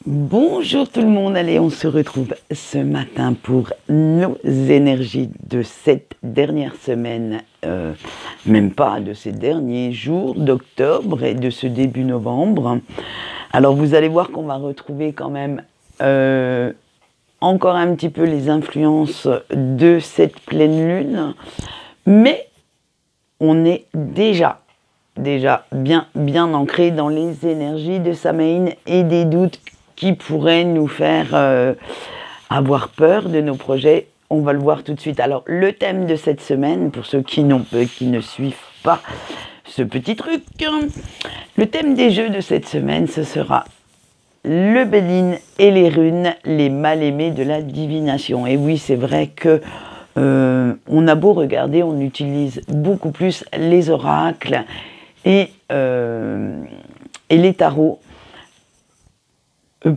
Bonjour tout le monde, allez on se retrouve ce matin pour nos énergies de cette dernière semaine, même pas de ces derniers jours d'octobre et de ce début novembre. Alors vous allez voir qu'on va retrouver quand même encore un petit peu les influences de cette pleine lune, mais on est déjà bien ancré dans les énergies de Samhain et des doutes qui pourraient nous faire avoir peur de nos projets. On va le voir tout de suite. Alors, le thème de cette semaine, pour ceux qui ne suivent pas ce petit truc, le thème des jeux de cette semaine, ce sera le Béline et les runes, les mal-aimés de la divination. Et oui, c'est vrai que on a beau regarder, on utilise beaucoup plus les oracles et les tarots.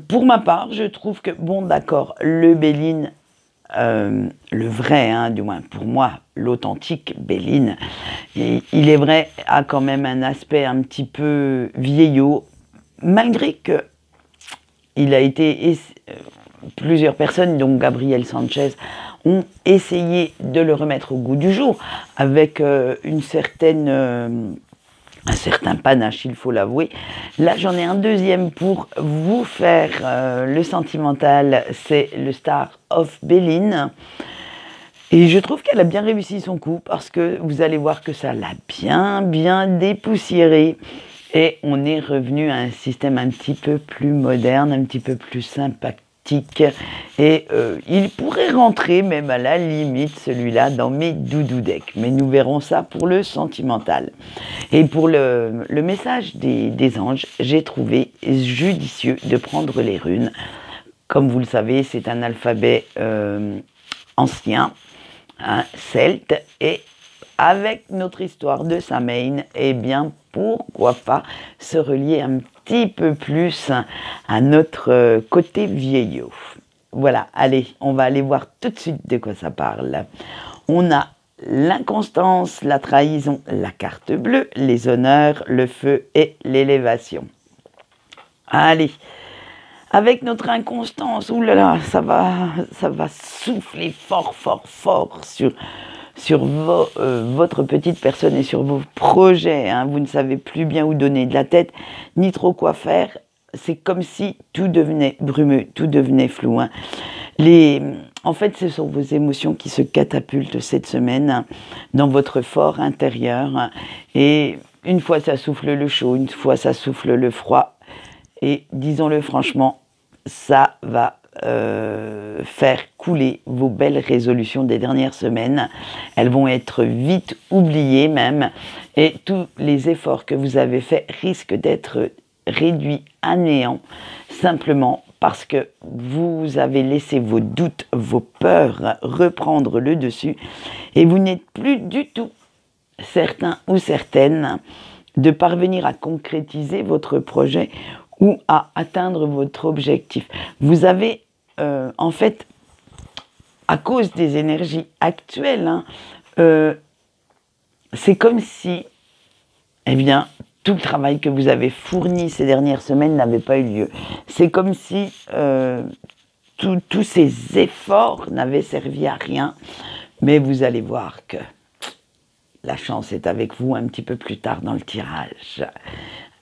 Pour ma part, je trouve que, bon d'accord, le Béline, le vrai, hein, du moins pour moi, l'authentique Béline, il est vrai, a quand même un aspect un petit peu vieillot, malgré que il a été, plusieurs personnes, dont Gabriel Sanchez, ont essayé de le remettre au goût du jour, avec un certain panache, il faut l'avouer. Là, j'en ai un deuxième pour vous faire le sentimental, c'est le Star of Béline. Et je trouve qu'elle a bien réussi son coup, parce que vous allez voir que ça l'a bien dépoussiéré. Et on est revenu à un système un petit peu plus moderne, un petit peu plus sympathique. Et il pourrait rentrer même à la limite, celui-là, dans mes doudou decks. Mais nous verrons ça pour le sentimental. Et pour le message des anges, j'ai trouvé judicieux de prendre les runes. Comme vous le savez, c'est un alphabet ancien, hein, celte, et avec notre histoire de Samhain, eh bien, pourquoi pas se relier un petit peu plus à notre côté vieillot. Voilà, allez, on va aller voir tout de suite de quoi ça parle. On a l'inconstance, la trahison, la carte bleue, les honneurs, le feu et l'élévation. Allez, avec notre inconstance, oulala, ça va souffler fort sur votre petite personne et sur vos projets. Hein. Vous ne savez plus bien où donner de la tête, ni trop quoi faire. C'est comme si tout devenait brumeux, tout devenait flou. Hein. En fait, ce sont vos émotions qui se catapultent cette semaine dans votre fort intérieur. Et une fois, ça souffle le chaud, une fois, ça souffle le froid. Et disons-le franchement, ça va faire couler vos belles résolutions des dernières semaines. Elles vont être vite oubliées même. Et tous les efforts que vous avez faits risquent d'être réduits à néant, simplement parce que vous avez laissé vos doutes, vos peurs reprendre le dessus. Et vous n'êtes plus du tout certain ou certaine de parvenir à concrétiser votre projet ou à atteindre votre objectif. Vous avez, en fait, à cause des énergies actuelles, hein, c'est comme si, eh bien, tout le travail que vous avez fourni ces dernières semaines n'avait pas eu lieu. C'est comme si tous ces efforts n'avaient servi à rien. Mais vous allez voir que la chance est avec vous un petit peu plus tard dans le tirage.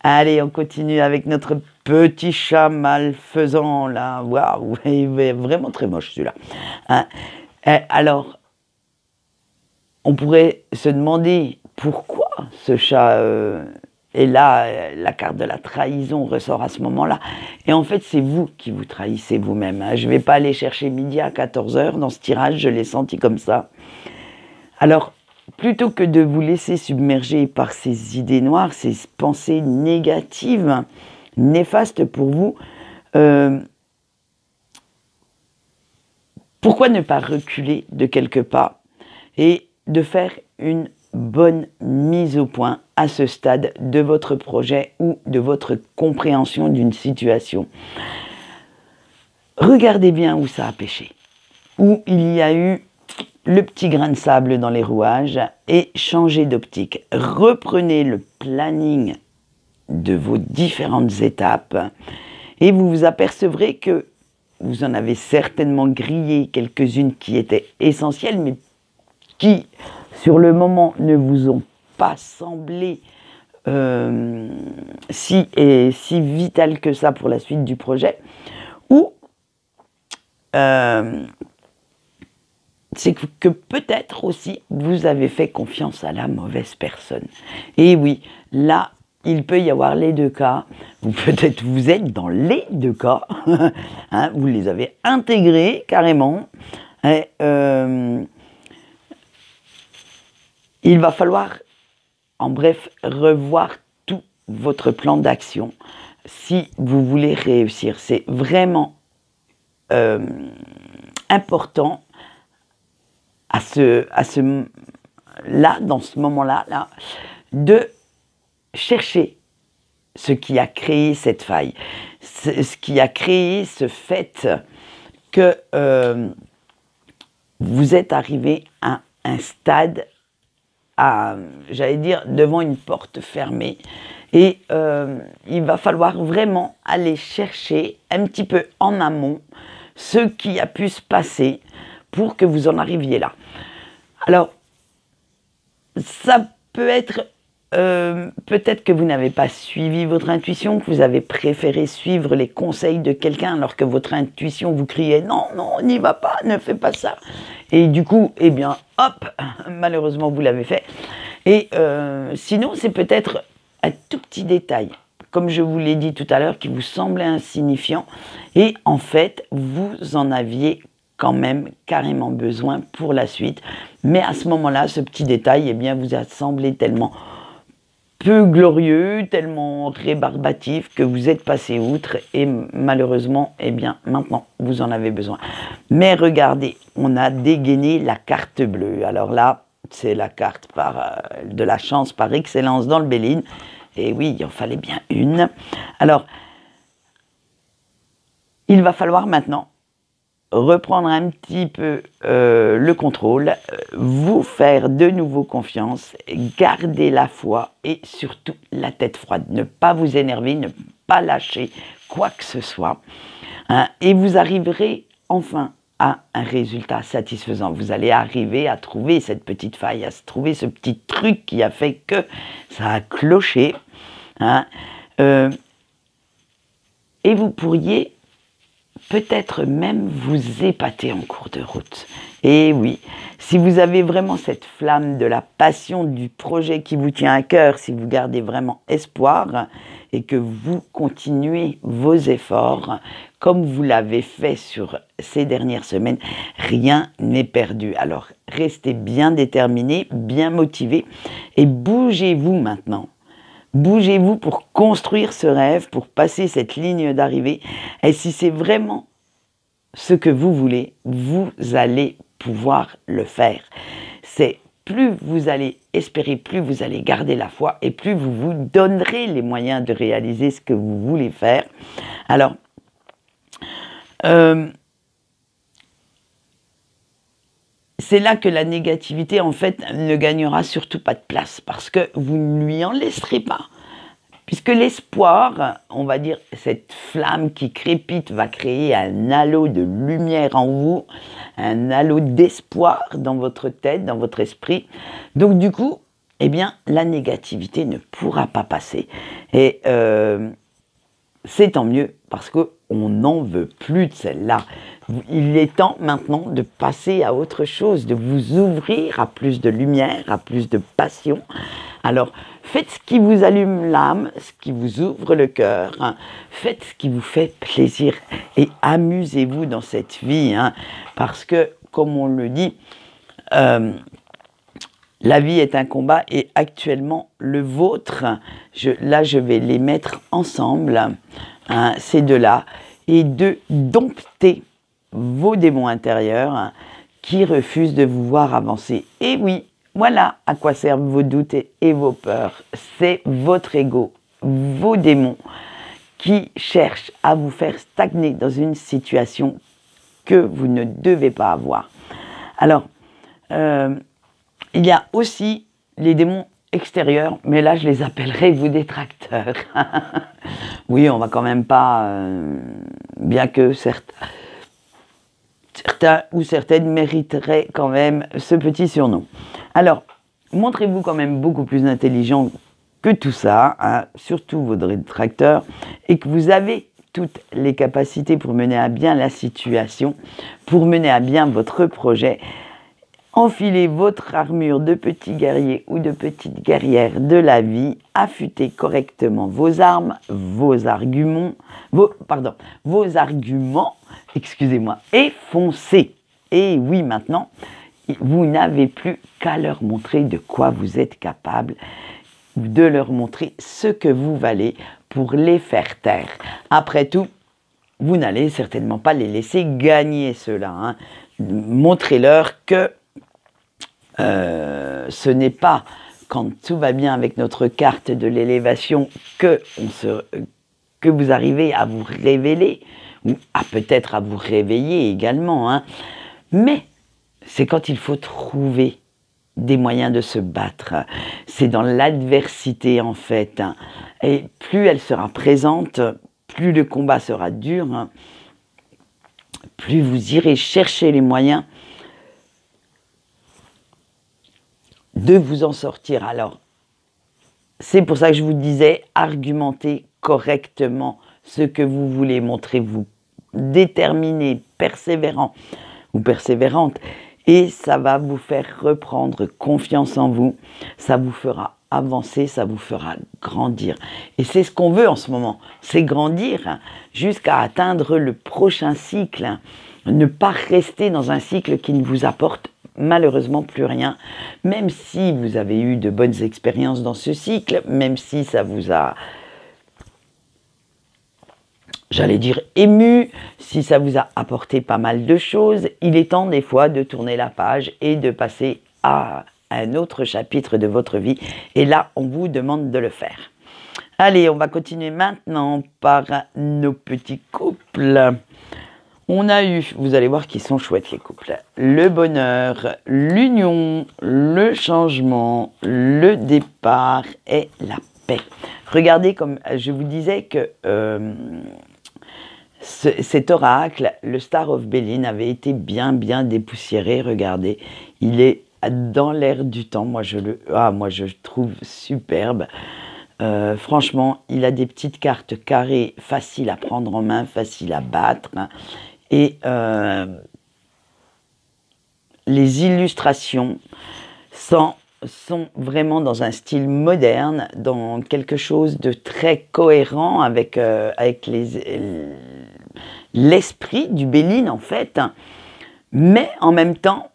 Allez, on continue avec notre petit chat malfaisant, là. Waouh, il est vraiment très moche, celui-là. Hein. Alors, on pourrait se demander pourquoi ce chat est là, la carte de la trahison ressort à ce moment-là. Et en fait, c'est vous qui vous trahissez vous-même. Hein. Je ne vais pas aller chercher midi à 14h dans ce tirage, je l'ai senti comme ça. Alors, plutôt que de vous laisser submerger par ces idées noires, ces pensées négatives, néfastes pour vous, pourquoi ne pas reculer de quelques pas et de faire une bonne mise au point à ce stade de votre projet ou de votre compréhension d'une situation. Regardez bien où ça a pêché, où il y a eu le petit grain de sable dans les rouages et changez d'optique. Reprenez le planning de vos différentes étapes Et vous vous apercevrez que vous en avez certainement grillé quelques-unes qui étaient essentielles, mais qui, sur le moment, ne vous ont pas semblé si vitales que ça pour la suite du projet. Ou c'est que peut-être aussi vous avez fait confiance à la mauvaise personne. Et oui, là, il peut y avoir les deux cas, ou peut-être vous êtes dans les deux cas, hein, vous les avez intégrés carrément, et, il va falloir, en bref, revoir tout votre plan d'action si vous voulez réussir. C'est vraiment important dans ce moment-là, de chercher ce qui a créé cette faille, ce qui a créé ce fait que vous êtes arrivé à un stade, j'allais dire, devant une porte fermée. Et il va falloir vraiment aller chercher un petit peu en amont ce qui a pu se passer pour que vous en arriviez là. Alors, ça peut être peut-être que vous n'avez pas suivi votre intuition, que vous avez préféré suivre les conseils de quelqu'un alors que votre intuition vous criait « Non, non, n'y va pas, ne fais pas ça ». Et du coup, eh bien, hop, malheureusement, vous l'avez fait. Et sinon, c'est peut-être un tout petit détail, comme je vous l'ai dit tout à l'heure, qui vous semblait insignifiant. Et en fait, vous en aviez quand même carrément besoin pour la suite. Mais à ce moment-là, ce petit détail, eh bien, vous a semblé tellement peu glorieux, tellement rébarbatif que vous êtes passé outre et malheureusement, eh bien, maintenant, vous en avez besoin. Mais regardez, on a dégainé la carte bleue. Alors là, c'est la carte de la chance par excellence dans le Béline. Et oui, il en fallait bien une. Alors, il va falloir maintenant reprendre un petit peu le contrôle, vous faire de nouveau confiance, garder la foi et surtout la tête froide. Ne pas vous énerver, ne pas lâcher quoi que ce soit. Hein, et vous arriverez enfin à un résultat satisfaisant. Vous allez arriver à trouver cette petite faille, à trouver ce petit truc qui a fait que ça a cloché. Hein, et vous pourriez peut-être même vous épater en cours de route. Et oui, si vous avez vraiment cette flamme de la passion du projet qui vous tient à cœur, si vous gardez vraiment espoir et que vous continuez vos efforts, comme vous l'avez fait sur ces dernières semaines, rien n'est perdu. Alors, restez bien déterminés, bien motivés et bougez-vous maintenant. Bougez-vous pour construire ce rêve, pour passer cette ligne d'arrivée. Et si c'est vraiment ce que vous voulez, vous allez pouvoir le faire. C'est plus vous allez espérer, plus vous allez garder la foi et plus vous vous donnerez les moyens de réaliser ce que vous voulez faire. Alors, c'est là que la négativité, en fait, ne gagnera surtout pas de place parce que vous ne lui en laisserez pas. Puisque l'espoir, on va dire, cette flamme qui crépite va créer un halo de lumière en vous, un halo d'espoir dans votre tête, dans votre esprit. Donc du coup, eh bien, la négativité ne pourra pas passer. Et c'est tant mieux parce qu'on n'en veut plus de celle-là. Il est temps maintenant de passer à autre chose, de vous ouvrir à plus de lumière, à plus de passion. Alors, faites ce qui vous allume l'âme, ce qui vous ouvre le cœur. Hein. Faites ce qui vous fait plaisir et amusez-vous dans cette vie. Hein, parce que, comme on le dit, la vie est un combat et actuellement le vôtre, là je vais les mettre ensemble, hein, ces deux-là, et de dompter vos démons intérieurs hein, qui refusent de vous voir avancer. Et oui, voilà à quoi servent vos doutes et vos peurs. C'est votre ego, vos démons qui cherchent à vous faire stagner dans une situation que vous ne devez pas avoir. Alors, il y a aussi les démons extérieurs, mais là je les appellerai vos détracteurs. Oui, on va quand même pas, bien que certains ou certaines mériteraient quand même ce petit surnom. Alors, montrez-vous quand même beaucoup plus intelligent que tout ça, hein, surtout vos détracteurs, et que vous avez toutes les capacités pour mener à bien la situation, pour mener à bien votre projet. Enfilez votre armure de petit guerrier ou de petite guerrière de la vie, affûtez correctement vos armes, vos arguments, excusez-moi, et foncez. Et oui, maintenant, vous n'avez plus qu'à leur montrer de quoi vous êtes capable, de leur montrer ce que vous valez pour les faire taire. Après tout, vous n'allez certainement pas les laisser gagner cela, hein. Montrez-leur que ce n'est pas quand tout va bien avec notre carte de l'élévation que vous arrivez à vous révéler, ou peut-être à vous réveiller également, hein. Mais c'est quand il faut trouver des moyens de se battre. C'est dans l'adversité en fait, hein. Et plus elle sera présente, plus le combat sera dur, hein. Plus vous irez chercher les moyens de vous en sortir. Alors, c'est pour ça que je vous disais, argumentez correctement ce que vous voulez, montrez-vous déterminé, persévérant ou persévérante, et ça va vous faire reprendre confiance en vous, ça vous fera avancer, ça vous fera grandir. Et c'est ce qu'on veut en ce moment, c'est grandir jusqu'à atteindre le prochain cycle, ne pas rester dans un cycle qui ne vous apporte malheureusement plus rien, même si vous avez eu de bonnes expériences dans ce cycle, même si ça vous a, j'allais dire, ému, si ça vous a apporté pas mal de choses, il est temps des fois de tourner la page et de passer à un autre chapitre de votre vie. Et là, on vous demande de le faire. Allez, on va continuer maintenant par nos petits couples. On a eu, vous allez voir qu'ils sont chouettes les couples, le bonheur, l'union, le changement, le départ et la paix. Regardez, comme je vous disais que cet oracle, le Star of Belin, avait été bien dépoussiéré. Regardez, il est dans l'air du temps. Moi je trouve superbe. Franchement, il a des petites cartes carrées, faciles à prendre en main, faciles à battre. Et les illustrations sont vraiment dans un style moderne, dans quelque chose de très cohérent avec l'esprit du Belin en fait. Mais en même temps,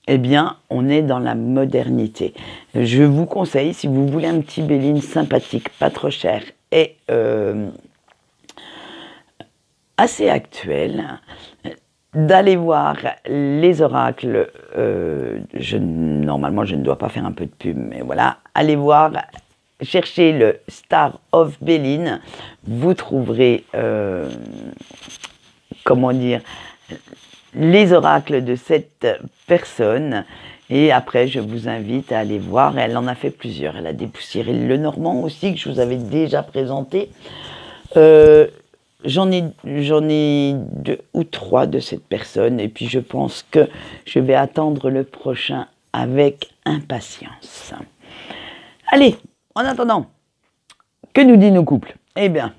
eh bien, on est dans la modernité. Je vous conseille, si vous voulez un petit Belin sympathique, pas trop cher et assez actuel, d'aller voir les oracles. Normalement, je ne dois pas faire un peu de pub, mais voilà, allez voir, cherchez le Star of Belin, vous trouverez, comment dire, les oracles de cette personne. Et après, je vous invite à aller voir. Elle en a fait plusieurs. Elle a dépoussiéré le Normand aussi, que je vous avais déjà présenté. J'en ai 2 ou 3 de cette personne. Et puis, je pense que je vais attendre le prochain avec impatience. Allez, en attendant, que nous disent nos couples? Eh bien,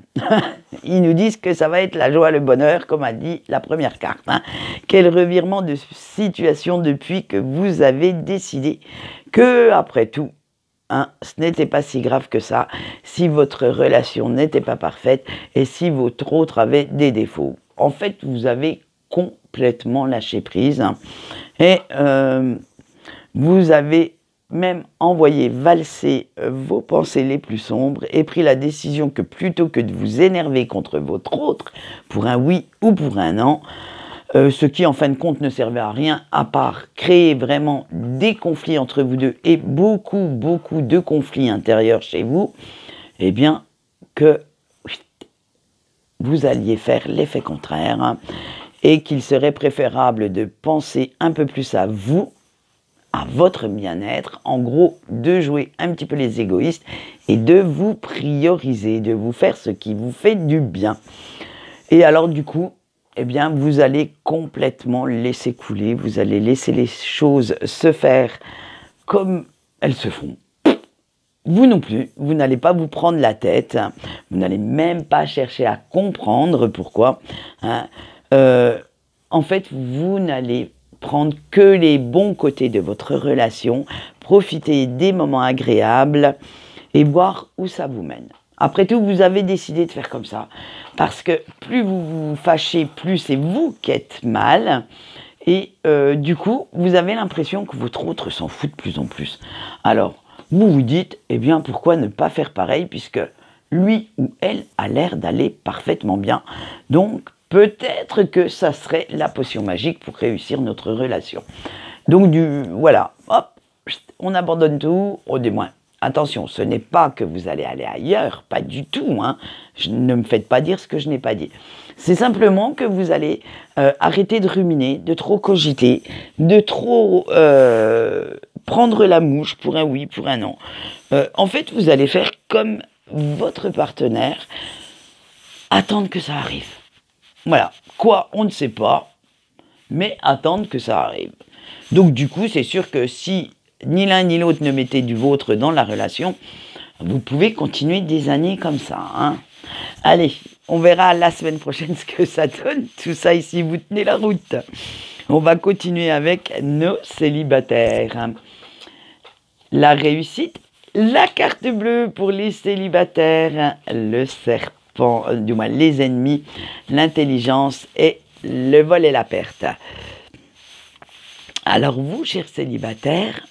ils nous disent que ça va être la joie, le bonheur, comme a dit la première carte. Hein. Quel revirement de situation depuis que vous avez décidé que, après tout, hein, ce n'était pas si grave que ça, si votre relation n'était pas parfaite et si votre autre avait des défauts. En fait, vous avez complètement lâché prise, hein, et vous avez même envoyé valser vos pensées les plus sombres et pris la décision que plutôt que de vous énerver contre votre autre pour un oui ou pour un non, ce qui en fin de compte ne servait à rien à part créer vraiment des conflits entre vous deux et beaucoup de conflits intérieurs chez vous, eh bien que vous alliez faire l'effet contraire, hein, et qu'il serait préférable de penser un peu plus à vous à votre bien-être, en gros, de jouer un petit peu les égoïstes et de vous prioriser, de vous faire ce qui vous fait du bien. Et alors du coup, eh bien, vous allez complètement laisser couler, vous allez laisser les choses se faire comme elles se font. Vous non plus, vous n'allez pas vous prendre la tête, vous n'allez même pas chercher à comprendre pourquoi. En fait, vous n'allez prendre que les bons côtés de votre relation, profiter des moments agréables et voir où ça vous mène. Après tout, vous avez décidé de faire comme ça, parce que plus vous vous fâchez, plus c'est vous qui êtes mal, et du coup, vous avez l'impression que votre autre s'en fout de plus en plus. Alors, vous vous dites, eh bien, pourquoi ne pas faire pareil, puisque lui ou elle a l'air d'aller parfaitement bien. Donc, peut-être que ça serait la potion magique pour réussir notre relation. Donc, voilà, hop, on abandonne tout, au moins. Attention, ce n'est pas que vous allez aller ailleurs, pas du tout. Hein. Ne me faites pas dire ce que je n'ai pas dit. C'est simplement que vous allez arrêter de ruminer, de trop cogiter, de trop prendre la mouche pour un oui, pour un non. En fait, vous allez faire comme votre partenaire, attendre que ça arrive. Voilà. Quoi, on ne sait pas, mais attendre que ça arrive. Donc du coup, c'est sûr que si ni l'un ni l'autre ne mettez du vôtre dans la relation, vous pouvez continuer des années comme ça. Hein. Allez, on verra la semaine prochaine ce que ça donne. Tout ça ici, vous tenez la route. On va continuer avec nos célibataires. La réussite, la carte bleue pour les célibataires, le serpent, du moins les ennemis, l'intelligence et le vol et la perte. Alors vous, chers célibataires,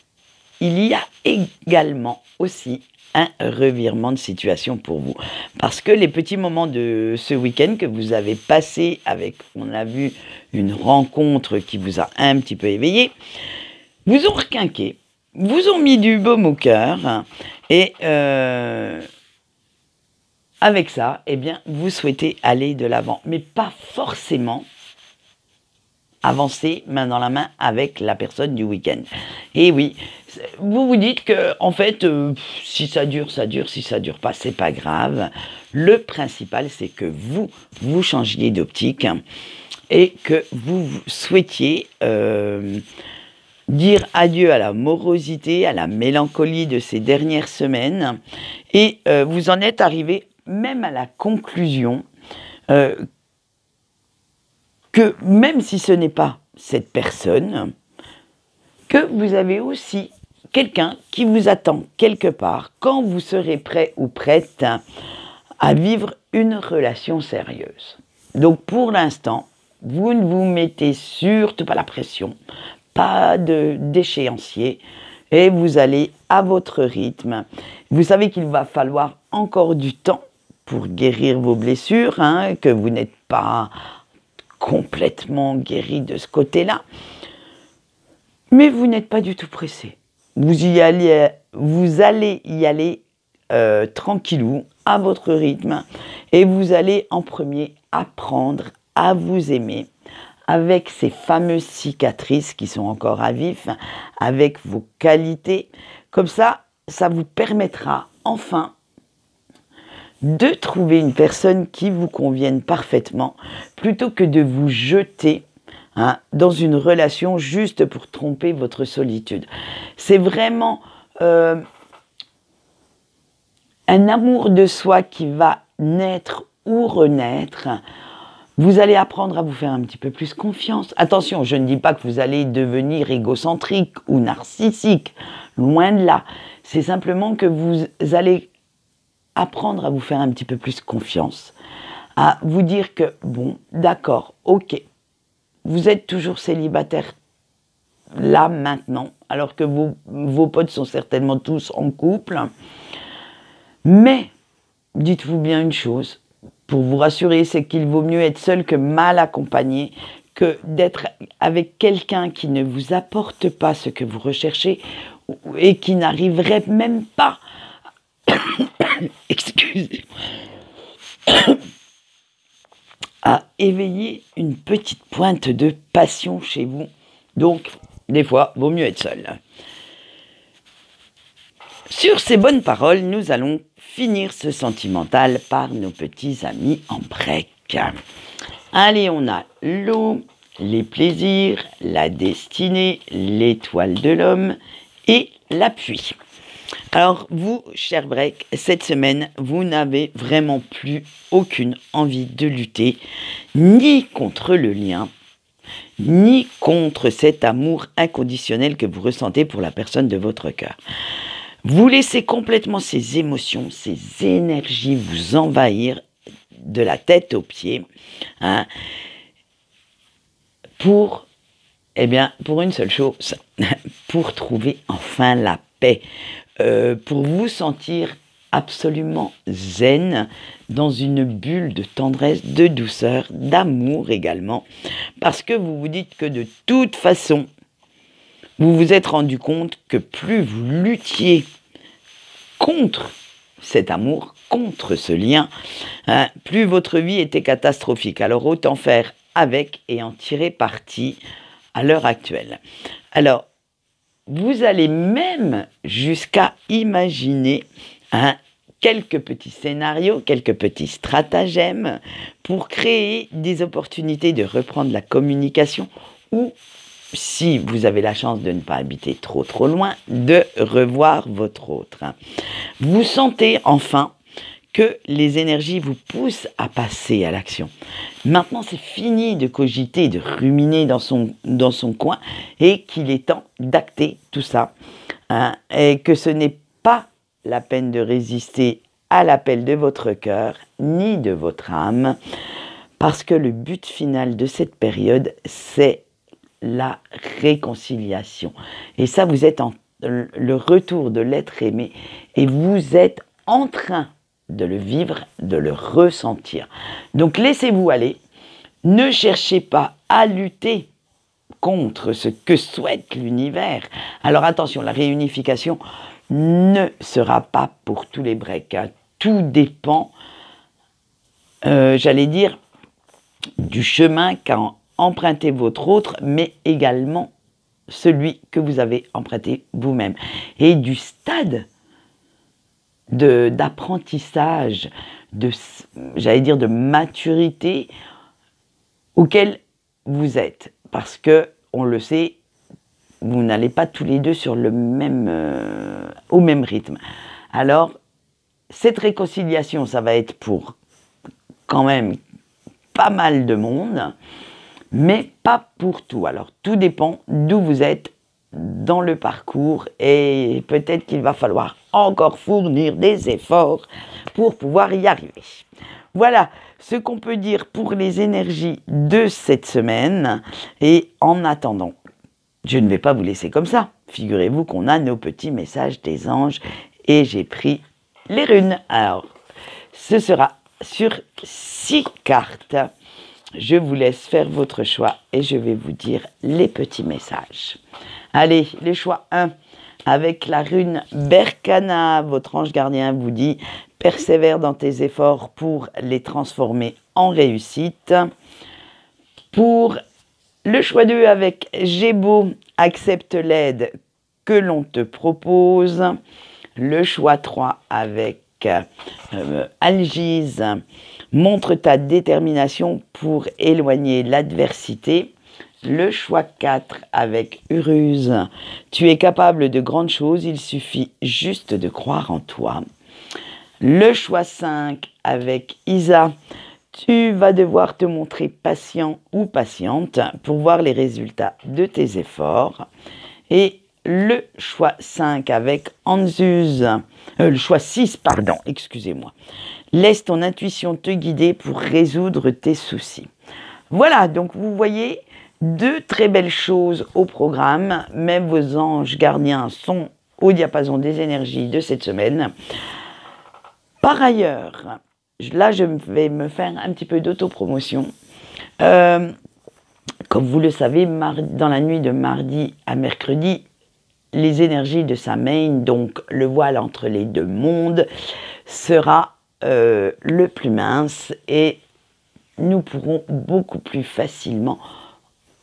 il y a également aussi un revirement de situation pour vous. Parce que les petits moments de ce week-end que vous avez passé avec, on a vu, une rencontre qui vous a un petit peu éveillé, vous ont requinqué, vous ont mis du baume au cœur, et avec ça, eh bien, vous souhaitez aller de l'avant, mais pas forcément avancer main dans la main avec la personne du week-end. Et oui, vous vous dites que, en fait, si ça dure, ça dure, si ça dure pas, c'est pas grave. Le principal, c'est que vous changiez d'optique et que vous souhaitiez dire adieu à la morosité, à la mélancolie de ces dernières semaines, et vous en êtes arrivé même à la conclusion que même si ce n'est pas cette personne, que vous avez aussi quelqu'un qui vous attend quelque part quand vous serez prêt ou prête à vivre une relation sérieuse. Donc pour l'instant, vous ne vous mettez surtout pas la pression, pas d'échéancier, et vous allez à votre rythme. Vous savez qu'il va falloir encore du temps pour guérir vos blessures, hein, que vous n'êtes pas complètement guéri de ce côté-là, mais vous n'êtes pas du tout pressé. Vous allez y aller tranquillou, à votre rythme, et vous allez en premier apprendre à vous aimer avec ces fameuses cicatrices qui sont encore à vif, avec vos qualités. Comme ça, ça vous permettra enfin de trouver une personne qui vous convienne parfaitement, plutôt que de vous jeter dans une relation juste pour tromper votre solitude. C'est vraiment un amour de soi qui va naître ou renaître. Vous allez apprendre à vous faire un petit peu plus confiance. Attention, je ne dis pas que vous allez devenir égocentrique ou narcissique, loin de là. C'est simplement que vous allez apprendre à vous faire un petit peu plus confiance, à vous dire que, bon, d'accord, ok, vous êtes toujours célibataire là, maintenant, alors que vos potes sont certainement tous en couple, mais dites-vous bien une chose, pour vous rassurer, c'est qu'il vaut mieux être seul que mal accompagné, que d'être avec quelqu'un qui ne vous apporte pas ce que vous recherchez et qui n'arriverait même pas excusez, à éveiller une petite pointe de passion chez vous. Donc, des fois, vaut mieux être seul. Sur ces bonnes paroles, nous allons finir ce sentimental par nos petits amis en break. Allez, on a l'eau, les plaisirs, la destinée, l'étoile de l'homme et la pluie. Alors vous, cher break, cette semaine, vous n'avez vraiment plus aucune envie de lutter, ni contre le lien, ni contre cet amour inconditionnel que vous ressentez pour la personne de votre cœur. Vous laissez complètement ces émotions, ces énergies vous envahir de la tête aux pieds, pour une seule chose, pour trouver enfin la paix, pour vous sentir absolument zen, dans une bulle de tendresse, de douceur, d'amour également, parce que vous vous dites que de toute façon, vous vous êtes rendu compte que plus vous luttiez contre cet amour, contre ce lien, plus votre vie était catastrophique. Alors autant faire avec et en tirer parti à l'heure actuelle. Alors, vous allez même jusqu'à imaginer quelques petits scénarios, quelques petits stratagèmes pour créer des opportunités de reprendre la communication ou, si vous avez la chance de ne pas habiter trop loin, de revoir votre autre. Vous sentez enfin que les énergies vous poussent à passer à l'action. Maintenant, c'est fini de cogiter, de ruminer dans son coin et qu'il est temps d'acter tout ça. Et que ce n'est pas la peine de résister à l'appel de votre cœur ni de votre âme, parce que le but final de cette période, c'est la réconciliation. Et ça, vous êtes le retour de l'être aimé et vous êtes en train de le vivre, de le ressentir. Donc laissez-vous aller, ne cherchez pas à lutter contre ce que souhaite l'univers. Alors attention, la réunification ne sera pas pour tous les breaks. Tout dépend, j'allais dire, du chemin qu'a emprunté votre autre, mais également celui que vous avez emprunté vous-même. Et du stade d'apprentissage, j'allais dire de maturité auquel vous êtes. Parce que, on le sait, vous n'allez pas tous les deux sur au même rythme. Alors, cette réconciliation, ça va être pour quand même pas mal de monde, mais pas pour tout. Alors, tout dépend d'où vous êtes dans le parcours et peut-être qu'il va falloir encore fournir des efforts pour pouvoir y arriver. Voilà ce qu'on peut dire pour les énergies de cette semaine. Et en attendant, je ne vais pas vous laisser comme ça. Figurez-vous qu'on a nos petits messages des anges et j'ai pris les runes. Alors, ce sera sur 6 cartes. Je vous laisse faire votre choix et je vais vous dire les petits messages. Allez, le choix 1, avec la rune Berkana, votre ange gardien vous dit « Persévère dans tes efforts pour les transformer en réussite ». Pour le choix 2, avec Gébo, « Accepte l'aide que l'on te propose ». Le choix 3, avec Algise, « Montre ta détermination pour éloigner l'adversité ». Le choix 4 avec Uruse, « Tu es capable de grandes choses, il suffit juste de croire en toi ». Le choix 5 avec Isa, « Tu vas devoir te montrer patient ou patiente pour voir les résultats de tes efforts ». Et le choix 5 avec Anzuz, le choix 6, pardon, excusez-moi. « Laisse ton intuition te guider pour résoudre tes soucis ». Voilà, donc vous voyez, 2 très belles choses au programme. Même vos anges gardiens sont au diapason des énergies de cette semaine. Par ailleurs, là je vais me faire un petit peu d'autopromotion. Comme vous le savez, dans la nuit de mardi à mercredi, les énergies de Samhain, donc le voile entre les deux mondes, sera le plus mince et nous pourrons beaucoup plus facilement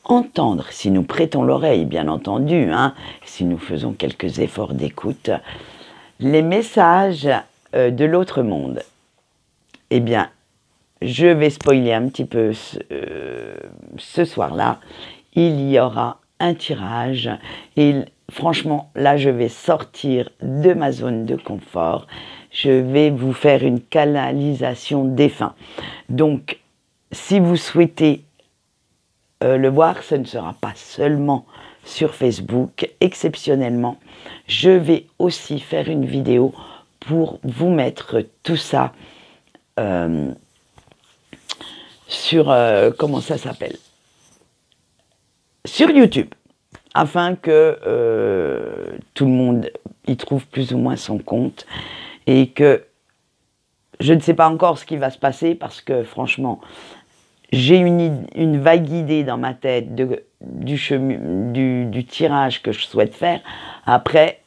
entendre, si nous prêtons l'oreille, bien entendu, hein, si nous faisons quelques efforts d'écoute, les messages de l'autre monde. Eh bien, je vais spoiler un petit peu ce soir-là. Il y aura un tirage et franchement, là, je vais sortir de ma zone de confort. Je vais vous faire une canalisation défunt. Donc, si vous souhaitez le voir, ce ne sera pas seulement sur Facebook. Exceptionnellement, je vais aussi faire une vidéo pour vous mettre tout ça sur, comment ça s'appelle, sur YouTube, afin que tout le monde y trouve plus ou moins son compte, et que je ne sais pas encore ce qui va se passer, parce que franchement, j'ai une vague idée dans ma tête du tirage que je souhaite faire. Après,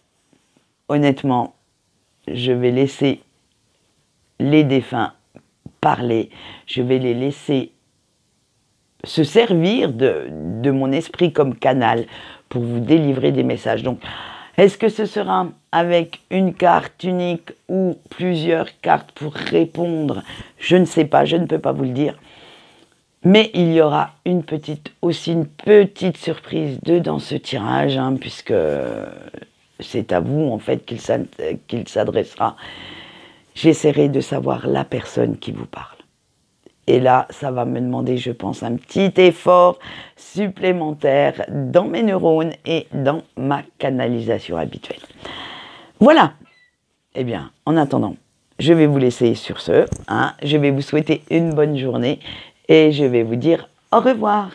honnêtement, je vais laisser les défunts parler, je vais les laisser se servir de mon esprit comme canal pour vous délivrer des messages. Donc, est-ce que ce sera avec une carte unique ou plusieurs cartes pour répondre? Je ne sais pas, je ne peux pas vous le dire. Mais il y aura aussi une petite surprise dans ce tirage, hein, puisque c'est à vous en fait qu'il s'adressera. J'essaierai de savoir la personne qui vous parle. Et là, ça va me demander, je pense, un petit effort supplémentaire dans mes neurones et dans ma canalisation habituelle. Voilà. Eh bien, en attendant, je vais vous laisser sur ce. Je vais vous souhaiter une bonne journée et je vais vous dire au revoir.